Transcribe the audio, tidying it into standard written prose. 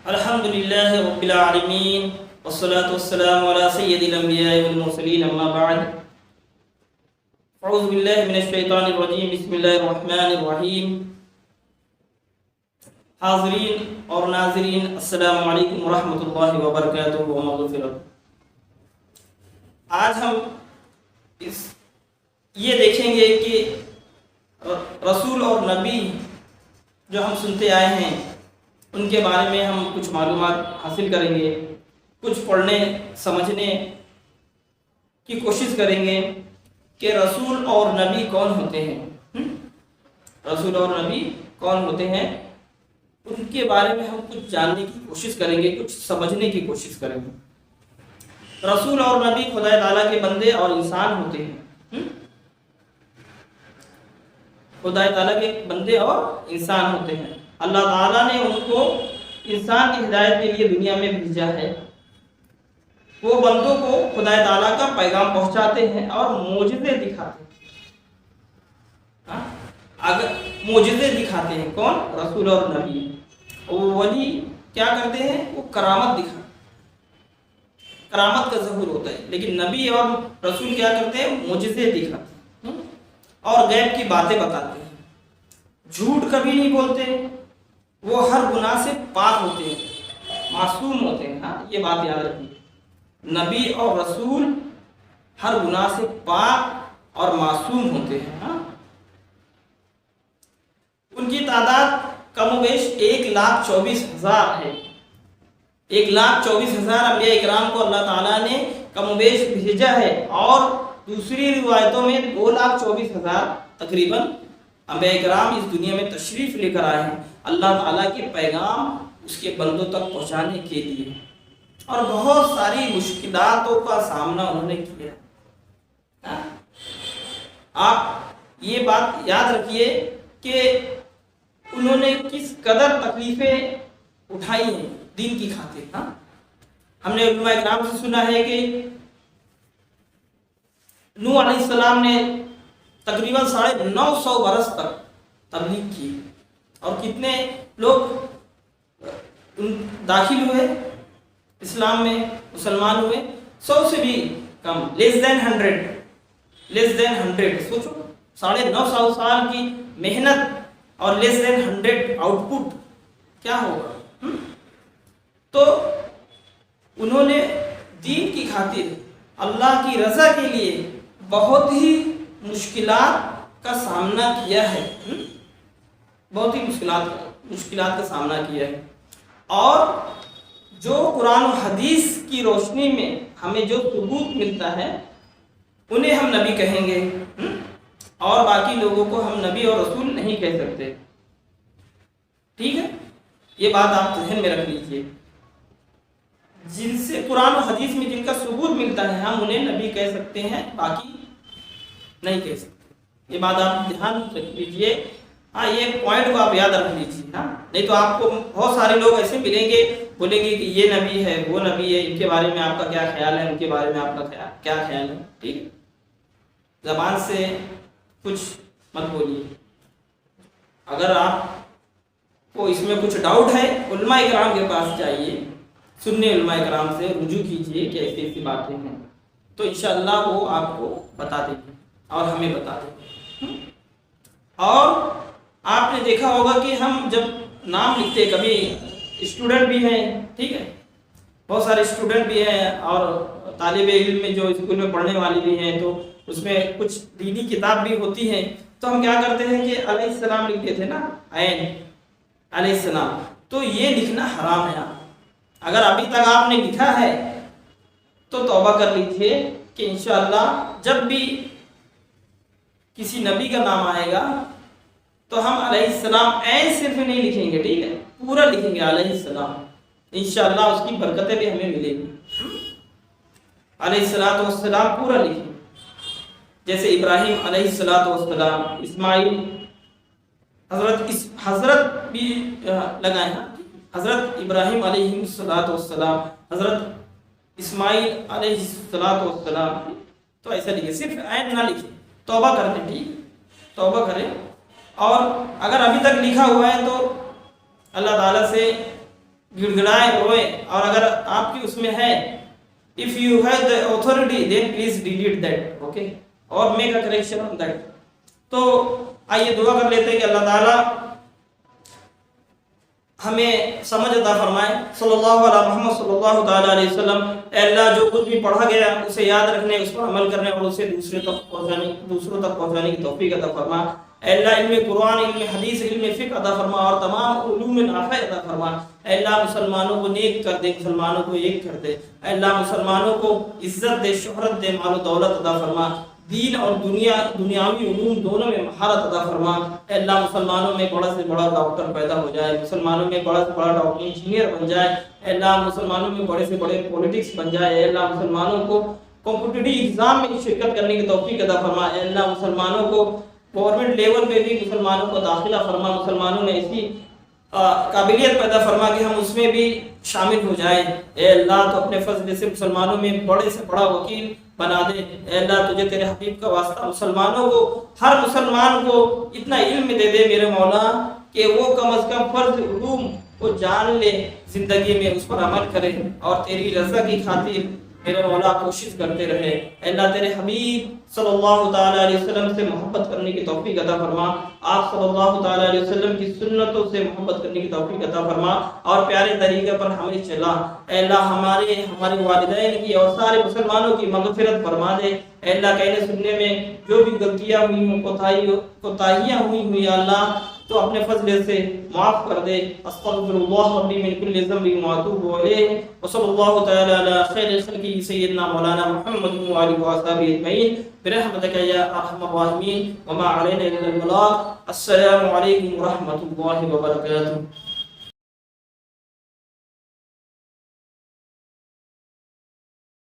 الحمد لله رب العالمين والصلاة والسلام على سيد الأنبياء والمرسلين أما بعد أعوذ بالله من الشيطان الرجيم بسم الله الرحمن الرحيم حاضرین اور ناظرین السلام علیکم ورحمۃ اللہ وبرکاتہ و مغفرت۔ آج ہم یہ دیکھیں گے کہ رسول اور نبی جو ہم سنتے آئے ہیں ان کے بارے میں ہم کچھ معلومات حاصل کریں گے، کچھ پڑھنے سمجھنے کی کوشش کریں گے کہ رسول اور نبی کون ہوتے ہیں، رسول اور نبی کون ہوتے ہیں، ان کے بارے میں ہم کچھ جاننے کی کوشش کریں گے، کچھ سمجھنے کی کوشش کریں گے۔ رسول اور نبی خدا تعالیٰ کے بندے اور انسان ہوتے ہیں، خدا تعالیٰ کے بندے اور انسان ہوتے ہیں۔ اللہ تعالیٰ نے ان کو انسان کی ہدایت کے لیے دنیا میں بھیجا ہے۔ وہ بندوں کو خدا تعالیٰ کا پیغام پہنچاتے ہیں اور معجزے دکھاتے ہیں۔ اگر معجزے دکھاتے ہیں کون؟ رسول اور نبی۔ ولی کیا کرتے ہیں؟ وہ کرامت دکھاتے ہیں، کرامت کا ظہور ہوتا ہے، لیکن نبی اور رسول کیا کرتے ہیں؟ معجزے دکھاتے ہیں اور غیب کی باتیں بتاتے ہیں۔ جھوٹ کبھی نہیں بولتے، وہ ہر گناہ سے پاک ہوتے ہیں، معصوم ہوتے ہیں۔ ہاں، یہ بات یاد رکھیے، نبی اور رسول ہر گناہ سے پاک اور معصوم ہوتے ہیں۔ ہاں، ان کی تعداد کم و بیش 1,24,000 ہے۔ 1,24,000 انبیاء اکرام کو اللہ تعالیٰ نے کم و بیش بھیجا ہے، اور دوسری روایتوں میں 2,24,000 تقریباً انبیاء اکرام اس دنیا میں تشریف لے کر آئے ہیں اللہ تعالیٰ کے پیغام اس کے بندوں تک پہنچانے کے لیے، اور بہت ساری مشکلاتوں کا سامنا انہوں نے کیا۔ آپ یہ بات یاد رکھیے کہ انہوں نے کس قدر تکلیفیں اٹھائی ہیں دین کی خاطر۔ ہم نے علماء اکرام سے سنا ہے کہ نوح علیہ السلام نے تقریباً 950 برس تک تبلیغ کی، اور کتنے لوگ داخل ہوئے اسلام میں، مسلمان ہوئے؟ 100 سے بھی کم، لیس دین 100۔ سوچو 950 سال کی محنت اور لیس دین 100 آؤٹ پٹ، کیا ہوگا؟ تو انہوں نے دین کی خاطر اللہ کی رضا کے لیے بہت ہی مشکلات کا سامنا کیا ہے، بہت ہی مشکلات کا سامنا کیا ہے۔ اور جو قرآن و حدیث کی روشنی میں ہمیں جو ثبوت ملتا ہے انہیں ہم نبی کہیں گے، اور باقی لوگوں کو ہم نبی اور رسول نہیں کہہ سکتے۔ ٹھیک ہے، یہ بات آپ ذہن میں رکھ لیجئے۔ جن سے قرآن و حدیث میں جن کا ثبوت ملتا ہے ہم انہیں نبی کہہ سکتے ہیں، باقی نہیں کہہ سکتے۔ یہ بات آپ دھیان رکھ لیجئے۔ ہاں، یہ پوائنٹ کو آپ یاد رکھ لیجیے، ہاں، نہیں تو آپ کو بہت سارے لوگ ایسے ملیں گے، بولیں گے کہ یہ نبی ہے، وہ نبی ہے، ان کے بارے میں آپ کا کیا خیال ہے، ان کے بارے میں آپ کا کیا خیال ہے۔ ٹھیک ہے، زبان سے کچھ مت بولیے۔ اگر آپ کو اس میں کچھ ڈاؤٹ ہے علماء اکرام کے پاس جائیے، سننے علماء اکرام سے رجوع کیجیے کہ ایسی ایسی باتیں ہیں، تو انشاءاللہ وہ آپ کو بتا دیں گے اور ہمیں بتا دیں گے۔ اور آپ نے دیکھا ہوگا کہ ہم جب نام لکھتے، کبھی اسٹوڈنٹ بھی ہیں، ٹھیک ہے، بہت سارے اسٹوڈنٹ بھی ہیں اور طالب علم میں جو اسکول میں پڑھنے والے بھی ہیں، تو اس میں کچھ دینی کتاب بھی ہوتی ہیں، تو ہم کیا کرتے ہیں کہ علیہ السلام لکھتے تھے نا، عین علیہ السلام، تو یہ لکھنا حرام ہے۔ اگر ابھی تک آپ نے لکھا ہے تو توبہ کر لیجئے کہ انشاءاللہ جب بھی کسی نبی کا نام آئے گا تو ہم علیہ السلام عین صرف نہیں لکھیں گے، ٹھیک ہے، پورا لکھیں گے علیہ السلام، انشاءاللہ اس کی برکتیں بھی ہمیں ملیں گی۔ علیہ السلام پورا لکھیں، جیسے ابراہیم علیہ السلام، اسماعیل، حضرت بھی لگائیں، حضرت ابراہیم علیہ السلام، حضرت اسماعیل علیہ السلام، تو ایسا لکھیں، صرف عین نہ لکھیں، توبہ کرنے، ٹھیک، توبہ کریں۔ اور اگر ابھی تک لکھا ہوا ہے تو اللہ تعالیٰ سے گڑگڑائیں روئیں، اور اگر آپ کی اس میں ہے if you have the authority then please delete that okay or make a correction on that. تو آئیے دعا کر لیتے ہیں کہ اللہ تعالیٰ ہمیں سمجھ عطا فرمائے. صلی اللہ علیہ محمد صلی اللہ تعالیٰ علیہ وسلم. اے اللہ جو کچھ بھی پڑھا گیا اسے یاد رکھنے، اس پر عمل کرنے اور اسے دوسروں تک پہنچانے کی توفیق عطا فرما. اے اللہ علم قرآن، علم حدیث، علم فقہ عطا فرما اور تمام علوم نافع عطا فرما. اے اللہ مسلمانوں کو نیک کر دے، مسلمانوں کو ایک کر دے. اے اللہ مسلمانوں کو عزت دے، شہرت دے، مال و دولت عطا فرما. دین اور دنیاوی علوم دونوں میں مہارت عطا فرما. اے اللہ مسلمانوں میں بڑا سے بڑا ڈاکٹر پیدا ہو جائے، مسلمانوں میں بڑا سے بڑا ڈاکٹر انجینئر بن جائے. اے اللہ مسلمانوں میں بڑے سے بڑے پولیٹکس بن جائے. اے اللہ مسلمانوں کو کمپٹیٹیو ایگزام میں شرکت کرنے کی توفیق عطا فرما. اے اللہ مسلمانوں کو گورنمنٹ لیول پہ بھی مسلمانوں کو داخلہ فرما. مسلمانوں میں ایسی قابلیت پیدا فرما کہ ہم اس میں بھی شامل ہو جائیں. اے اللہ تو اپنے فضل سے مسلمانوں میں بڑے سے بڑا وکیل بنا دے. اے اللہ تجھے تیرے حبیب کا واسطہ مسلمانوں کو، ہر مسلمان کو اتنا علم دے دے میرے مولا کہ وہ کم از کم فرض علوم کو جان لے، زندگی میں اس پر عمل کرے اور تیری رضا کی خاطر میرے مولا کوشش کرتے رہے. اے اللہ تیرے حبیب صلی اللہ تعالیٰ علیہ وسلم سے محبت کرنے کی توفیق عطا فرما. آپ صلی اللہ تعالیٰ علیہ وسلم کی سنتوں سے محبت کرنے کی توفیق عطا فرما اور پیارے طریقے پر ہمیں چلا. اے اللہ ہمارے والدین کی اور سارے مسلمانوں کی مغفرت فرما دے. اے اللہ کہنے سننے میں جو بھی غلطیاں ہوئی ہوں، کوتاہیاں ہوئی اللہ تو اپنے فضل سے معاف کر دے. استغفر اللہ ربی من کل ذنب واتوب الیہ. وصلی اللہ تعالی علی خیر خلقہ سیدنا مولانا محمد وآلہ وصحبہ اجمعین برحمتک یا ارحم الراحمین وما علینا الا البلاغ. السلام علیکم ورحمۃ اللہ وبرکاتہ.